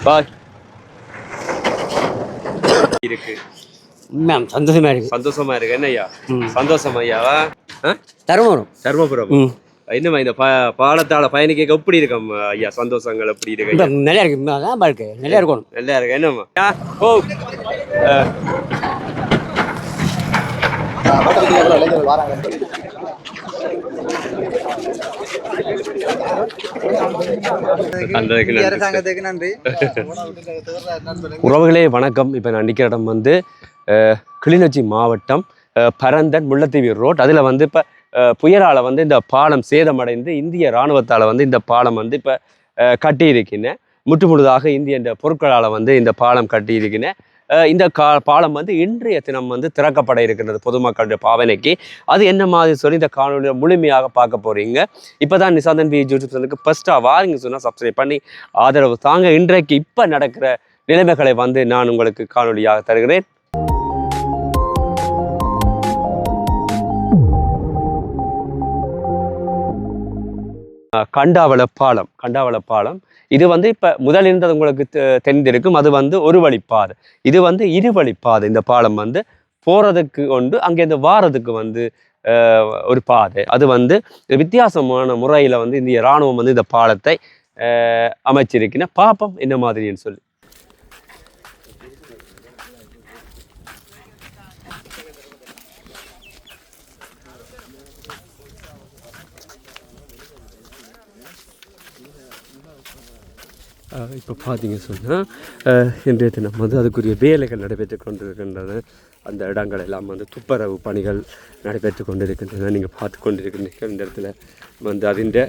பாய் இருக்கு மேம் சந்தோஷமா இருக்கு. சந்தோஷமா இருக்கு. என்ன ஐயா சந்தோஷம் ஐயாவா? தருமபுரம். தருமபுரம். என்னம்மா இந்த பாலத்தால பயணிக்க எப்படி இருக்கும் ஐயா? சந்தோஷங்கள் எப்படி இருக்கு? நல்லா இருக்கு. நல்லா இருக்கணும். நல்லா இருக்கு. என்னம்மா ஓ உறவுகளே வணக்கம். இப்போ நான் நிற்கிற இடம் வந்து கிளிநொச்சி மாவட்டம் பரந்தன் முல்லைத்தீவு ரோட். அதில் வந்து இப்போ புயலால் வந்து இந்த பாலம் சேதமடைந்து இந்திய இராணுவத்தால் வந்து இந்த பாலம் வந்து இப்போ கட்டியிருக்கின்றேன். முற்றுமுழுதாக இந்திய பொருட்களால் வந்து இந்த பாலம் கட்டியிருக்கின்றேன். இந்த பாலம் வந்து இன்றைய தினம் வந்து திறக்கப்பட இருக்கின்றது பொதுமக்களுடைய பாவனைக்கு. அது என்ன மாதிரி சொல்லி இந்த காணொலியில் முழுமையாக பார்க்க போகிறீங்க. இப்போ தான் நிசாந்தன் வி யூடியூப் சேனலுக்கு ஃபஸ்ட்டாக வாருங்க சொன்னால் சப்ஸ்கிரைப் பண்ணி ஆதரவு தாங்க. இன்றைக்கு இப்போ நடக்கிற நிலைமைகளை வந்து நான் உங்களுக்கு காணொலியாக தருகிறேன். கண்டாவள பாலம் இது வந்து இப்போ முதல் இருந்தது உங்களுக்கு தெரிந்திருக்கும். அது வந்து ஒரு வழிப்பாதை, இது வந்து இருவழிப்பாதை. இந்த பாலம் வந்து போகிறதுக்கு கொண்டு அங்கேருந்து வாரதுக்கு வந்து ஒரு பாதை. அது வந்து வித்தியாசமான முறையில் வந்து இந்திய இராணுவம் வந்து இந்த பாலத்தை அமைச்சிருக்கின. பாப்போம் என்ன மாதிரின்னு சொல்லி. இப்போ பார்த்தீங்க சொன்னால் இன்றைய தினம் வந்து அதுக்குரிய வேலைகள் நடைபெற்று கொண்டிருக்கின்றன. அந்த இடங்கள் எல்லாம் வந்து துப்புரவு பணிகள் நடைபெற்று கொண்டிருக்கின்றன. நீங்கள் பார்த்து கொண்டிருக்கின்றீர்கள். இந்த இடத்துல வந்து அதிண்ட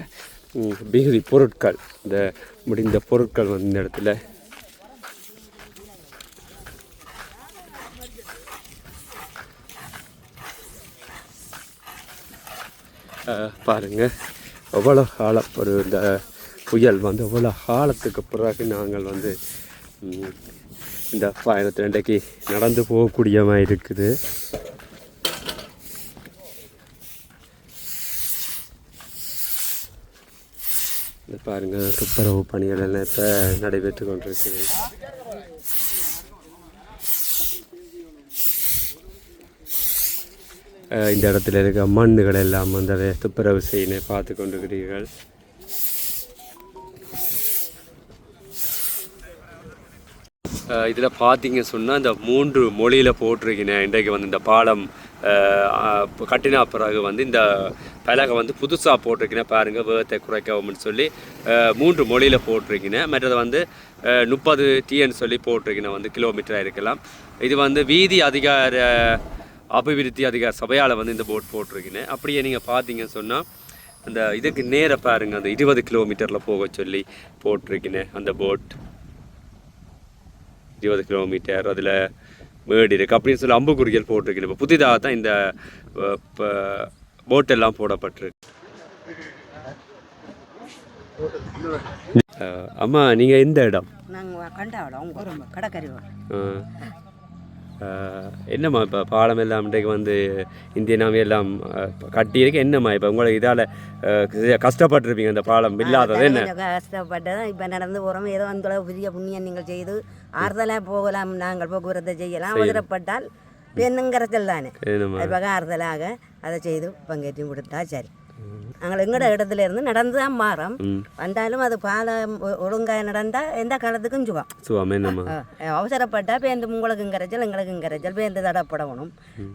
மிகுதி பொருட்கள், இந்த முடிந்த பொருட்கள் வந்து இந்த இடத்துல பாருங்கள். எவ்வளோ காலம் ஒரு இந்த புயல் வந்து அவ்வளோ காலத்துக்கு பிறகு நாங்கள் வந்து இந்த பயணத்தில் இன்றைக்கு நடந்து போகக்கூடியமாக இருக்குது. இந்த பாருங்கள் துப்புரவு பணிகள் எல்லாம் இப்போ நடைபெற்று கொண்டிருக்குது. இந்த இடத்துல இருக்க மண்ணுகள் எல்லாம் வந்து துப்புரவு செய்ய பார்த்து கொண்டிருக்கிறீர்கள். இதில் பார்த்தீங்க சொன்னால் இந்த 3 மொழியில் போட்டிருக்கேன். இன்றைக்கு வந்து இந்த பாலம் கட்டின பிறகு வந்து இந்த பலகை வந்து புதுசாக போட்டிருக்கேன். பாருங்கள், வேகத்தை குறைக்கவும்னு சொல்லி 3 மொழியில் போட்டிருக்கேன். மற்றது வந்து 30 TN சொல்லி போட்டிருக்கேன். வந்து கிலோமீட்டராக இருக்கலாம். இது வந்து வீதி அதிகார அபிவிருத்தி அதிகார சபையால் வந்து இந்த போட் போட்டிருக்கேன். அப்படியே நீங்கள் பார்த்தீங்க சொன்னால் அந்த இதுக்கு நேராக பாருங்கள், அந்த 20 கிலோமீட்டரில் போக சொல்லி போட்டிருக்கேன். அந்த போட் 20 கிலோமீட்டர் அதில் மேடு இருக்குது அப்படின்னு சொல்லி அம்புக்குறிகள் போட்டிருக்கேன். இப்போ புதிதாக தான் இந்த போட்டெல்லாம் போடப்பட்டிருக்கு. அம்மா நீங்கள் எந்த இடம்? என்னம்மா இப்போ பாலம் எல்லாம் இன்றைக்கு வந்து இந்திய நாமே எல்லாம் கட்டியிருக்கு. என்னம்மா இப்போ உங்களுக்கு இதால் கஷ்டப்பட்டுருப்பீங்க இந்த பாலம் இல்லாதது? என்ன கஷ்டப்பட்டதான் இப்போ நடந்து போகிறோம். ஏதோ அந்த பெரிய புண்ணியம் நீங்கள் செய்து ஆறுதலாக போகலாம். நாங்கள் போக்குவரத்தை செய்யலாம். அவசரப்பட்டால் பெண்ணுங்கிறச்சல் தானே. இப்போ ஆறுதலாக அதை செய்து பங்கேற்று கொடுத்தா சரி. நாங்கள் எங்களோட இடத்துல இருந்து நடந்து தான் மாறோம். வந்தாலும் அது பாலம் ஒழுங்காக நடந்தால் எந்த காலத்துக்கும் சுகம். அவசரப்பட்டா பேருந்து உங்களுக்கும் கரைச்சல் எங்களுக்கும் கரைச்சல் பேருந்து தடப்படணும்.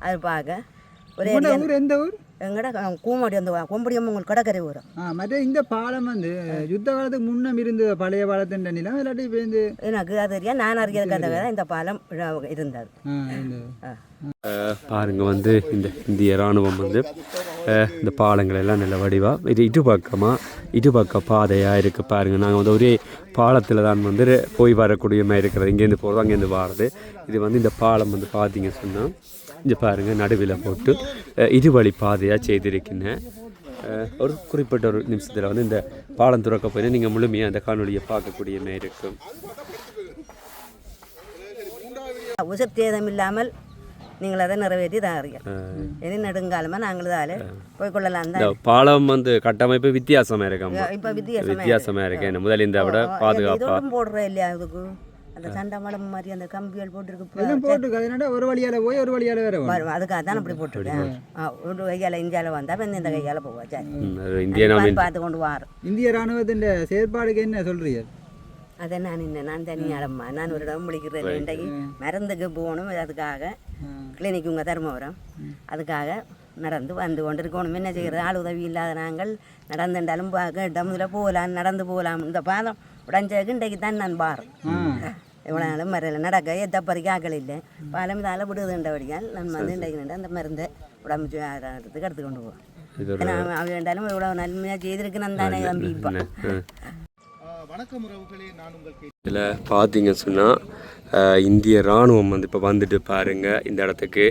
அது பார்க்க ஒரே எந்த ஊர் எங்கட கூமாடி வந்து கொம்படியம் உங்களுக்கு கடற்கரை வரும். மற்ற இந்த பாலம் வந்து யுத்த காலத்துக்கு முன்னம் இருந்து பழைய பாலத்தின் நிலம் இல்லாட்டி பேருந்து எனக்கு அது தெரியா. நான் அறியறதுக்காக இந்த பாலம் இருந்தது. பாருங்க வந்து இந்த இந்திய இராணுவம் வந்து இந்த பாலங்கள் எல்லாம் நல்ல வடிவாக இது இடுபக்க பாதையாக இருக்குது. பாருங்கள், நாங்கள் வந்து ஒரே பாலத்தில் தான் வந்து போய் வரக்கூடியமாக இருக்கிறது. இங்கேருந்து போகிறது அங்கேருந்து வாரது. இது வந்து இந்த பாலம் வந்து பார்த்தீங்க சொன்னால் இங்கே பாருங்கள் நடுவில் போட்டு இருவழி பாதையாக செய்திருக்கின்றேன். ஒரு குறிப்பிட்ட ஒரு நிமிஷத்தில் வந்து இந்த பாலம் துறக்க போய் நீங்கள் முழுமையாக அந்த காணொலியை பார்க்கக்கூடிய மாதிரி இருக்கும். உசத்தேதம் இல்லாமல் நீங்கள் அதை நிறைவேற்றி தாரீங்க. இனி நெடுங்காலமாக நாங்கள் இதால் போய்கொள்ளலாம் இந்த தான். பாலம் வந்து கட்டமைப்பு வித்தியாசமாக இருக்காங்க. இப்போ வித்தியாசமாக இருக்கேன் முதல்ல இந்த விட பாதுகாப்பாக இதோட்டும் போடுறேன் இல்லையா அதுக்கு அந்த சண்டை மடம் மாதிரி அந்த கம்பிகள் போட்டுருக்கு. எதுவும் போட்டுருக்கு அதனால ஒரு வழியால் போய் ஒரு வழியால் வேற வரும். அதுக்காக தான் அப்படி போட்டுருக்கேன். ஒரு கையால் இந்தியாவில் வந்தால் இந்த கையால் போவா. சரி இந்திய பார்த்து கொண்டு வாரோம். இந்திய ராணுவத்தின் செயற்பாடுக்கு என்ன சொல்றீங்க? அதை நான் தனியாளம்மா நான் ஒரு இடம் முடிக்கிறேன். இன்றைக்கு மருந்துக்கு போகணும். அதுக்காக கிளினிக் உங்கள் தருமபுரம் அதுக்காக நடந்து வந்து கொண்டு இருக்கணும். என்ன செய்கிறது? ஆள் உதவி இல்லாத நாங்கள் நடந்துட்டாலும் இடமுதில் போகலாம், நடந்து போகலாம். இந்த பாதம் உடஞ்சதுக்கு இன்றைக்கு தான் நான் பாரம் இவ்வளோ நாளும் மறையில் நடக்க எத்தப்பறிக்க ஆக்கள் இல்லை. பாலம் இதால் விடுதுன்றபடியால் நான் வந்து இன்றைக்கு நின்று அந்த மருந்தை உடம்பு ஆகிறதுக்கு எடுத்து கொண்டு போவேன். ஏன்னா அவன் வேண்டாலும் இவ்வளோ நன்மையாக செய்திருக்கு நான் தானே நம்பிப்பேன். இதில் பார்த்தீங்க சொன்னால் இந்திய இராணுவம் வந்து இப்போ வந்துட்டு பாருங்கள் இந்த இடத்துக்கு.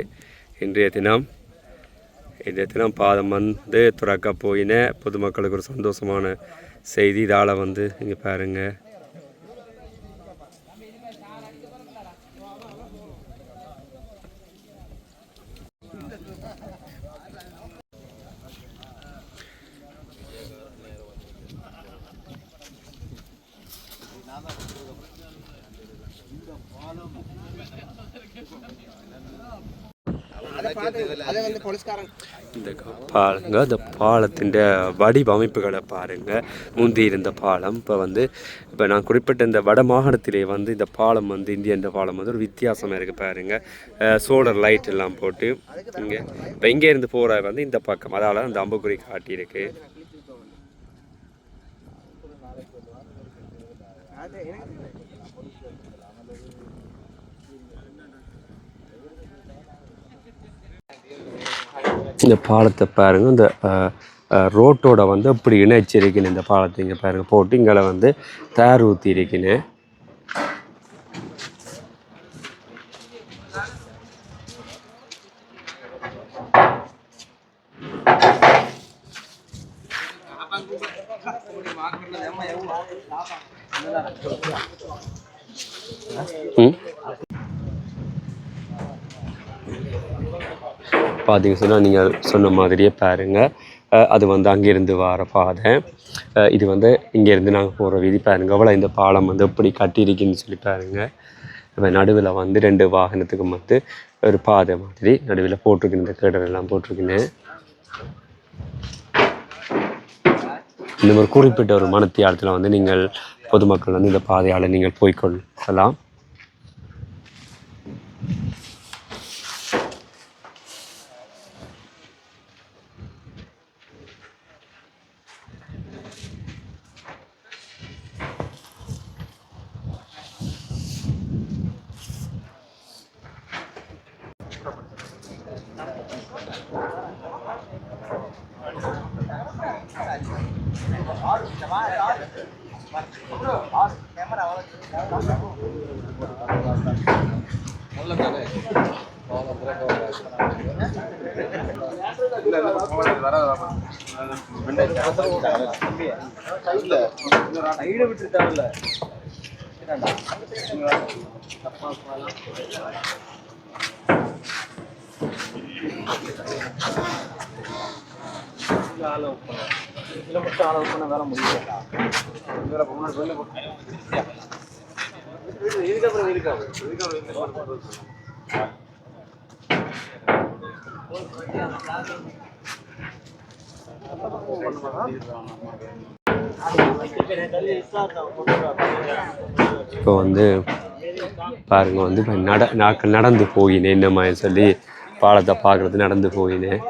இன்றைய தினம் பாதம் வந்து துறக்க போயின பொதுமக்களுக்கு ஒரு சந்தோஷமான செய்தி. இதால் வந்து இங்கே பாருங்கள் இந்த பாருங்க இந்த பாலத்தின் வடிவமைப்புகளை பாருங்கள். முந்தி இருந்த பாலம் இப்போ நான் குறிப்பிட்ட இந்த வட மாகாணத்திலே வந்து இந்த பாலம் வந்து இந்த பாலம் வந்து ஒரு வித்தியாசமாக இருக்குது பாருங்கள். சோலர் லைட் எல்லாம் போட்டு இப்போ இங்கே இருந்து போகிற வந்து இந்த பக்கம் அதால் அந்த அம்புக்குறி காட்டியிருக்கு. இந்த பாலத்தை பாருங்கள். இந்த ரோட்டோட வந்து அப்படி இணைச்சிருக்கணும். இந்த பாலத்தை இங்கே பாருங்கள் போட்டு இங்கே வந்து தார் ஊற்றி இருக்கணும். பார்த்தீங்க சொன்னால் நீங்கள் சொன்ன மாதிரியே பாருங்கள். அது வந்து அங்கேருந்து வர பாதை. இது வந்து இங்கேருந்து நாங்கள் போகிற வீதி பாருங்கள். அவ்வளோ இந்த பாலம் வந்து எப்படி கட்டியிருக்குன்னு சொல்லி பாருங்கள். இப்போ நடுவில் வந்து 2 வாகனத்துக்கும் வந்து ஒரு பாதை மாதிரி நடுவில் போட்டிருக்கேன். இந்த கேடரெல்லாம் போட்டிருக்கேன். இந்த மாதிரி குறிப்பிட்ட ஒரு மனத்தியாலத்தில் வந்து நீங்கள் பொதுமக்கள் வந்து இந்த பாதையால் நீங்கள் போய்கொள்ளலாம். இப்போ வந்து பாருங்கள் வந்து இப்போ நடந்து போயினேன். இந்த மாதிரி சொல்லி பாலத்தை பார்க்குறது நடந்து போயினேன்.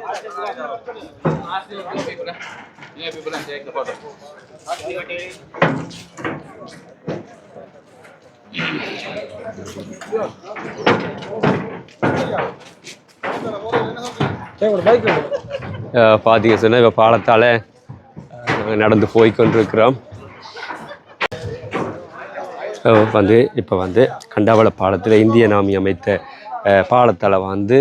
பார்த்தீங்க சொன்னால் இப்போ பாலத்தால் நடந்து போய்கொண்டிருக்கிறோம். வந்து இப்போ வந்து கண்டாவள பாலத்தில் இந்திய நாமி அமைத்த பாலத்தால் வந்து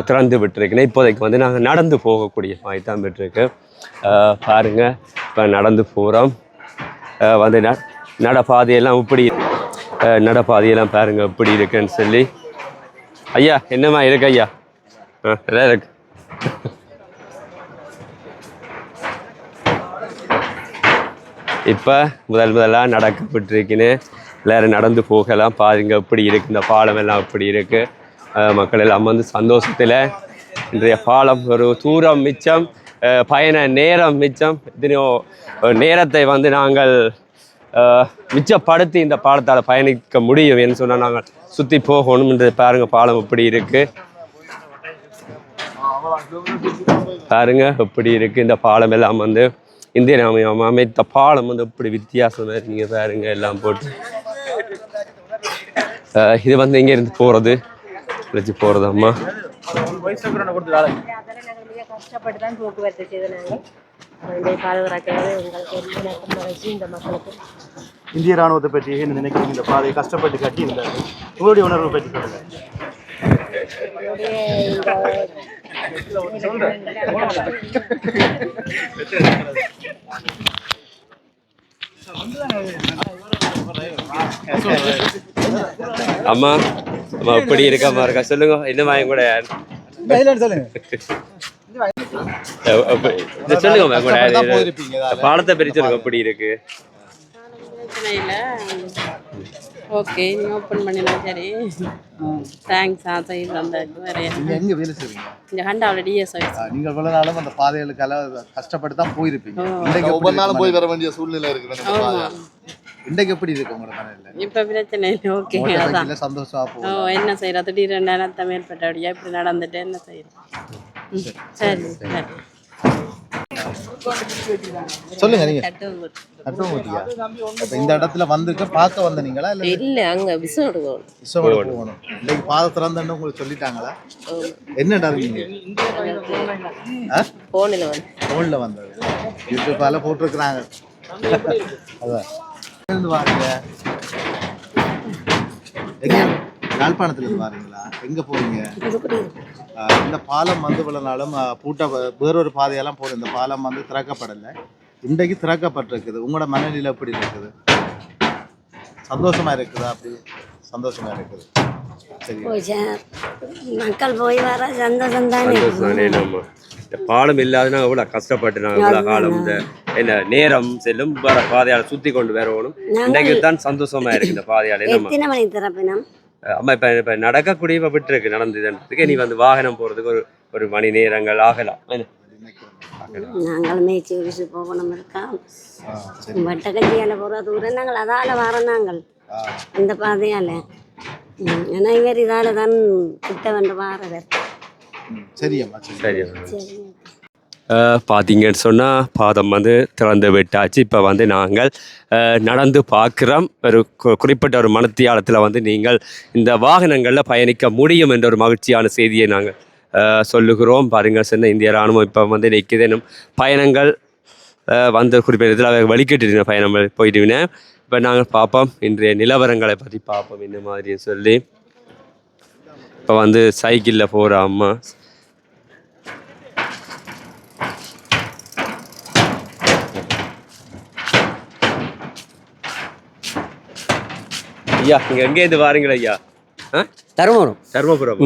திறந்து விட்டுருக்கேன். இப்போதைக்கு வந்து நாங்கள் நடந்து போகக்கூடிய மாதிரி தான் விட்டுருக்கு. பாருங்கள் இப்போ நடந்து போகிறோம். வந்து நடப்பாதையெல்லாம் இப்படி நடப்பாதையெல்லாம் பாருங்கள் எப்படி இருக்குன்னு சொல்லி ஐயா என்னம்மா இருக்கு ஐயா? எல்லாம் இருக்கு. இப்போ முதலாக நடக்கப்பட்டிருக்குன்னு எல்லோரும் நடந்து போகலாம். பாருங்க எப்படி இருக்குது, இந்த பாலம் எல்லாம் எப்படி இருக்குது. மக்கள் எல்லாம் வந்து சந்தோஷத்தில் இன்றைய பாலம் ஒரு தூரம் மிச்சம், பயண நேரம் மிச்சம். எத்தனையோ நேரத்தை வந்து நாங்கள் மிச்சப்படுத்தி இந்த பாலத்தால் பயணிக்க முடியும் என்று சொன்னால் நாங்கள் சுற்றி போகணும் என்று. பாருங்க பாலம் எப்படி இருக்குது, பாருங்க எப்படி இருக்குது. இந்த பாலம் எல்லாம் வந்து இந்திய அமைத்த பாலம் வந்து எப்படி வித்தியாசமாக இருக்கீங்க பாருங்க, எல்லாம் போட்டு. இது வந்து இங்கேருந்து போகிறது வச்சு போகிறது அம்மா. கஷ்டப்பட்டு தான் போக்குவரத்து செய்த நாங்கள் பாதுகாக்கிறது உங்களுக்கு இந்த மக்களுக்கு. இந்திய ராணுவத்தை பற்றி என்ன நினைக்கிறீங்க? இந்த பாதையை கஷ்டப்பட்டு கட்டி இருந்தாங்க, உங்களுடைய உணர்வை பற்றி சொல்லுங்க. அம்மா அம்மா எப்படி இருக்காமா இருக்கா சொல்லுங்க. என்னம்மா என் கூட சொல்லுங்க பாலத்தை பற்றி சொல்லுங்க எப்படி இருக்கு. ஓகே, நீ ஓப்பன் பண்ணினா சரி. தேங்க்ஸ். செய்து வந்தாச்சு. வேற எங்க வேலை செய்வீங்க? இந்த ஹண்டாவில் டிஎஸ் ஆஃபீஸ். நீங்கள் இவ்வளவு நாளும் அந்த பாதைகளுக்கெல்லாம் கஷ்டப்பட்டு தான் போயிருப்பீங்க. இன்றைக்கு ஒவ்வொரு நாளும் போய் வர வேண்டிய சூழ்நிலை இருக்கு. இன்றைக்கு எப்படி இருக்கு உங்களோட மனநிலை? இப்போ பிரச்சனை இல்லை. ஓகே, அதான் சந்தோஷமா போகும். என்ன செய்யறது, திடீரெண்டு நேரத்தை மேற்பட்டபடியா இப்படி நடந்துட்டு என்ன செய்யறது. சரி சரி சொல்லுங்க. நீங்க இந்த இடத்துல வந்துட்டு பார்க்க வந்தீங்களா? இல்ல அங்க விசோடு போகணும். இன்னைக்கு பாதை திறந்தன்னு உங்களுக்கு சொல்லிட்டாங்களா? என்ன நடந்தீங்க? போன்ல வந்தது யூடியூப்ல போட்டிருக்கிறாங்க. அதான் இருந்து வாருங்க. எங்க யாழ்ப்பாணத்துல இருந்து வாரீங்களா? எங்க போறீங்க? இந்த பாலம் வந்து இவ்வளவு நாளும் பூட்ட வேறொரு பாதையெல்லாம் போற இந்த பாலம் வந்து திறக்கப்படலை. இன்றைக்கு திறக்கப்பட்டிருக்குது. உங்களோட மனநிலை எப்படி இருக்குது? சந்தோஷமா இருக்குதா? அப்படி சந்தோஷமா இருக்குது. சரி, மக்கள் போய் வர சந்தோஷம் தானே. இந்த பாலம் இல்லாதுன்னா எவ்வளோ கஷ்டப்பட்டு நான் இவ்வளோ காலம் இந்த என்ன நேரம் செல்லும் வர பாதையால் சுற்றி கொண்டு வரணும். இன்றைக்கு தான் சந்தோஷமா இருக்கு இந்த பாதையால். எத்தனை மணி திறப்பினம்? அம்மா இப்போ நடக்கக்கூடிய இப்போ விட்டுருக்கு நடந்ததுன்றதுக்கு நீ வந்து வாகனம் போகிறதுக்கு ஒரு மணி நேரங்கள் ஆகலாம். நாங்கள் மேய்ச்சி விரிச்சு போகணும் இருக்கா வட்டக்கச்சியால் போகிற தூரம் நாங்கள் அதால் வரோம். நாங்கள் இந்த பாதையால் ஏன்னா இவர் இதால் தான் கிட்ட வந்து வாரவர். சரியம்மா சரி. பார்த்தீங்கன்னு சொன்னால் பாதம் வந்து திறந்து விட்டாச்சு. இப்போ வந்து நாங்கள் நடந்து பார்க்குறோம். ஒரு குறிப்பிட்ட ஒரு மணித்தியாலத்தில் வந்து நீங்கள் இந்த வாகனங்களில் பயணிக்க முடியும் என்ற ஒரு மகிழ்ச்சியான செய்தியை நாங்கள் சொல்லுகிறோம். பாருங்கள், சின்ன இந்திய ராணுவம் இப்போ வந்து நிற்குதேனும் பயணங்கள் வந்து குறிப்பிட்ட இதில் வழிகட்டு பயணம் போயிட்டுவினே. இப்போ நாங்கள் பார்ப்போம் இன்றைய நிலவரங்களை பற்றி பார்ப்போம் இந்த மாதிரி சொல்லி. இப்போ வந்து சைக்கிளில் போகிற அம்மா ஐயா, நீங்கள் எங்கேருந்து வாரீங்களா ஐயா? தருமபுரம்.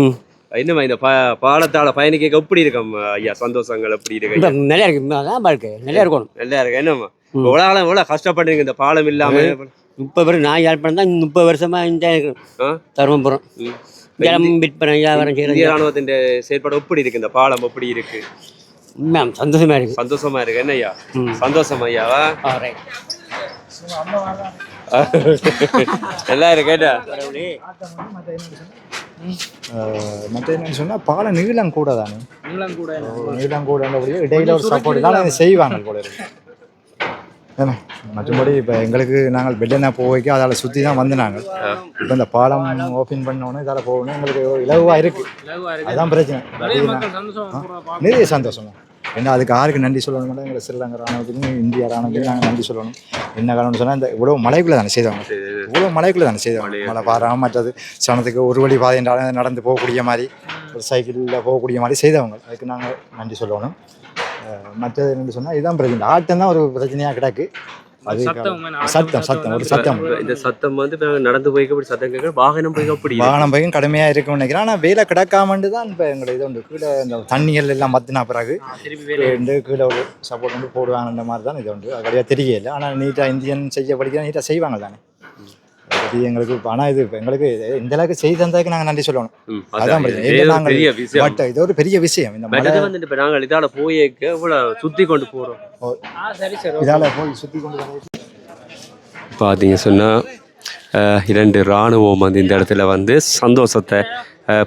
என்னம்மா இந்த பாலத்தால் பயணிக்க எப்படி இருக்கும் ஐயா? சந்தோஷங்கள் எப்படி இருக்கு? நல்லா இருக்கு. நல்லா இருக்கணும். நல்லா இருக்கு. என்னம்மா எவ்வளோ கஷ்டப்படுறீங்க இந்த பாலம் இல்லாமல்? 30 வருஷம் நான் யாழ்ப்பாணம் தான் 30 வருஷமா இந்த தருமபுரம் இந்திய ராணுவத்தின் செயல்பாடு எப்படி இருக்கு? இந்த பாலம் எப்படி இருக்கு? சந்தோஷமா இருக்கு. சந்தோஷமா இருக்கு. என்ன ஐயா சந்தோஷம் ஐயாவா? நல்லா இருக்கு. கேட்டா மற்ற என்னன்னு சொன்னால் பாலம் நீளம் கூட தானே. நீளம் கூட இடையில ஒரு சப்போர்ட் தான் செய்வாங்க கூட இருக்கு. ஏன்னா மற்றபடி இப்போ எங்களுக்கு நாங்கள் பெட்டனா போய்க்க அதால் சுற்றி தான் வந்து நாங்கள் இப்போ இந்த பாலம் ஓப்பன் பண்ணோன்னே இதால் போகணும். எங்களுக்கு இலகுவாக இருக்குது. அதுதான் பிரச்சனை. நிறைய சந்தோஷம். ஏன்னா அதுக்கு யாருக்கு நன்றி சொல்லணும்னா எங்களை ஸ்ரீலங்கா ராணுவத்துக்கும் இந்திய ராணுவத்துக்கும் நாங்கள் நன்றி சொல்லணும். என்ன காரணம்னு சொன்னால் இந்த இவ்வளோ மலைக்குள்ளே தானே செய்தவங்க. இவ்வளோ மலைக்குள்ளே தானே செய்தவங்க. மழை பாராமல் மற்றது சனத்துக்கு ஒரு வழி பாதை என்றாலும் நடந்து போகக்கூடிய மாதிரி ஒரு சைக்கிளில் போகக்கூடிய மாதிரி செய்தவங்க. அதுக்கு நாங்கள் நன்றி சொல்லணும். மற்றது என்னென்னு சொன்னால் இதுதான் பிரச்சனை. ஆட்டம் தான் ஒரு பிரச்சனையாக கிடக்கு. அது சத்தம் ஒரு சத்தம் இந்த சத்தம் வந்து இப்ப நடந்து போய்க்க அப்படி சத்தம் கேட்க வாகனம் போய்க்க அப்படி வாகனம் பையும் கடுமையாக இருக்கும்னு நினைக்கிறேன். ஆனால் வெயில கிடக்காமண்டு தான் இப்போ எங்களை இது உண்டு கீழே இந்த தண்ணிகள் எல்லாம் மத்தினா பிறகு கீழே ஒரு சப்போர்ட் வந்து போடுவாங்கன்ற மாதிரி தான் இது உண்டு. அது கிடையாது தெரியல. ஆனால் நீட்டாக இந்தியன் செய்ய படிக்க நீட்டாக செய்வாங்க தானே. அது எங்களுக்கு ஆனால் இது எங்களுக்கு இந்த அளவுக்கு செய்து தந்ததுக்கு நாங்கள் நன்றி சொல்லணும். அதான் பட் இது ஒரு பெரிய விஷயம். இந்த மழை வந்து இப்ப நாங்கள் இதால போயேக்க இவ்வளவு சுத்தி கொண்டு போறோம். இதால போய் சுற்றி கொண்டு பார்த்தீங்க சொன்னால் 2 இராணுவம் வந்து இந்த இடத்துல வந்து சந்தோஷத்தை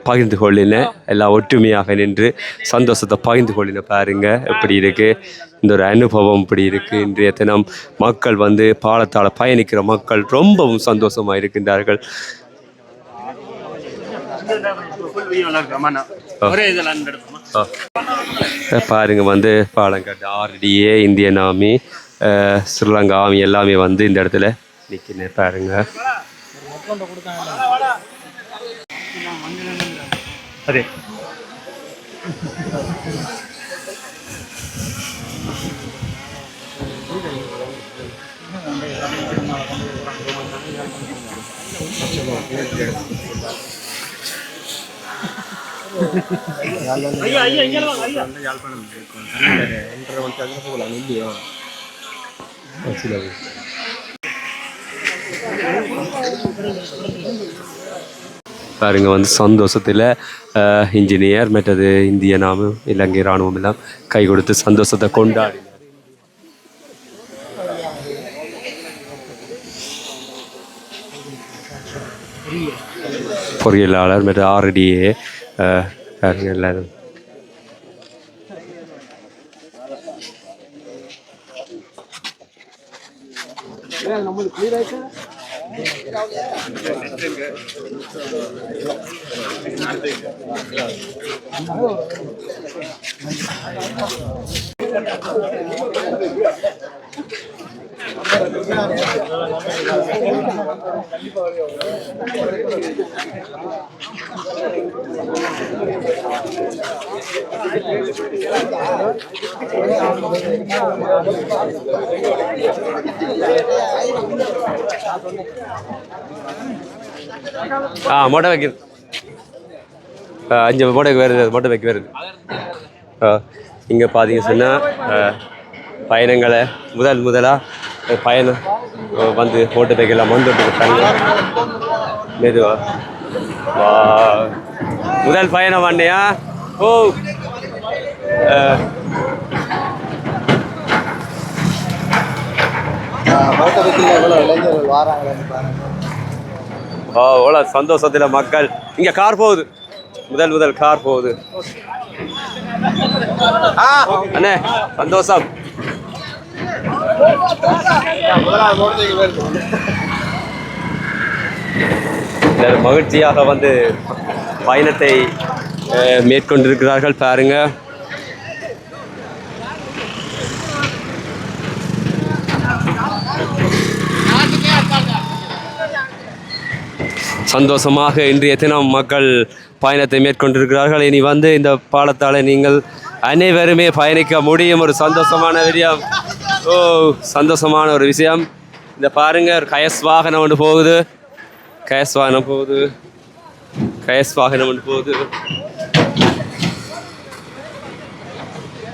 பகிர்ந்து கொள்ளின, எல்லாம் ஒற்றுமையாக நின்று சந்தோஷத்தை பகிர்ந்து கொள்ளின. பாருங்க எப்படி இருக்கு இந்த ஒரு அனுபவம் இப்படி இருக்கு. இன்றைய தினம் மக்கள் வந்து பாலத்தால் பயணிக்கிற மக்கள் ரொம்பவும் சந்தோஷமா இருக்கின்றார்கள். பாருங்க வந்து பாலங்காட்டு RDA Indian army Sri Lanka army எல்லாமே வந்து இந்த இடத்துல நிற்கிறேன். பாருங்க அதே பாருங்க வந்து சந்தோஷத்தில் இன்ஜினியர் மற்றது இந்திய நாமும் இலங்கை இராணுவம் எல்லாம் கை கொடுத்து சந்தோஷத்தை கொண்டாடி பொறியியலாளர் மற்ற RDA எல்லாரும் மொட்டை வைக்கிறது 5 மொட்டைக்கு வருது, மொட்டை வைக்க வருது. இங்கே பார்த்தீங்க சொன்னால் பயணங்களை முதலாக பயணம் வந்து மோட்டர் வைக்கலாம் வந்துட்டு மெதுவா முதல் பயணம் வண்டையா. எவ்வளோ சந்தோஷத்தில் மக்கள். இங்கே கார் போகுது, முதல் கார் போகுது. அண்ணே சந்தோஷம். மகிழ்ச்சியாக வந்து பயணத்தை மேற்கொண்டிருக்கிறார்கள். பாருங்க சந்தோஷமாக இன்றைய தினம் மக்கள் பயணத்தை மேற்கொண்டிருக்கிறார்கள். இனி வந்து இந்த பாலத்தால் நீங்கள் அனைவருமே பயணிக்க முடியும். ஒரு சந்தோஷமான விஷயம். சந்தோஷமான ஒரு விஷயம். இந்த பாருங்க ஒரு கயஸ் வாகனம் ஒன்று போகுது, கயஸ் வாகனம் போகுது.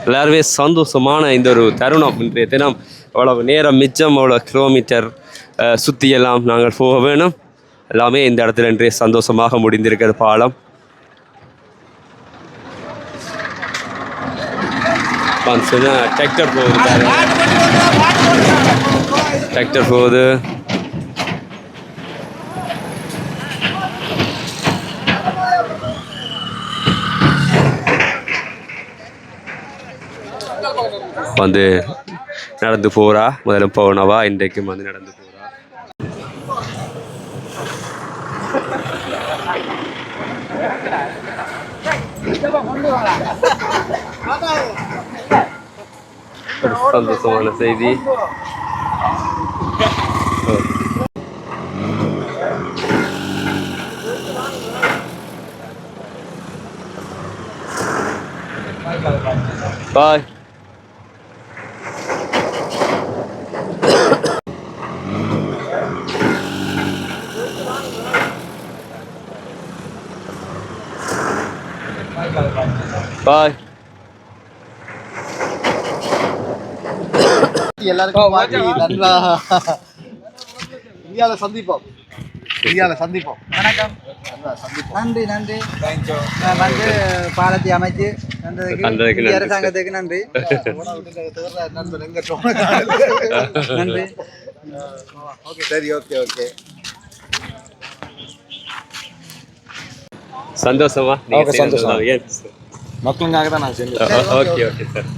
எல்லாருமே சந்தோஷமான இந்த ஒரு தருணம். இன்றைய தினம் அவ்வளவு நேரம் மிச்சம், அவ்வளோ கிலோமீட்டர் சுற்றி எல்லாம் நாங்கள் போக வேணும். எல்லாமே இந்த இடத்துல இன்றைய சந்தோஷமாக முடிந்திருக்கிற பாலம். டிராக்டர் போகுது. வந்து நடந்து போகிறா. முதல்ல போனவா, இன்றைக்கும் வந்து நடந்து போகிறா. சந்தோஷமான செய்தி. பாய். பாய். எல்லாருக்கும் பாக்கி நன்றா. இந்தியாவில் சந்திப்போம். வணக்கம். நன்றி நன்றி வந்து பாலத்தை அமைச்சு தந்ததுக்கு இந்திய நன்றி. அரசாங்கத்துக்கு நன்றி நன்றி. சரி, ஓகே ஓகே. சந்தோஷமா நீங்க Okay, செய்யறது சந்தோஷம். தான். Yes. மக்களுக்காக தான் நான் செஞ்சேன். Okay okay sir.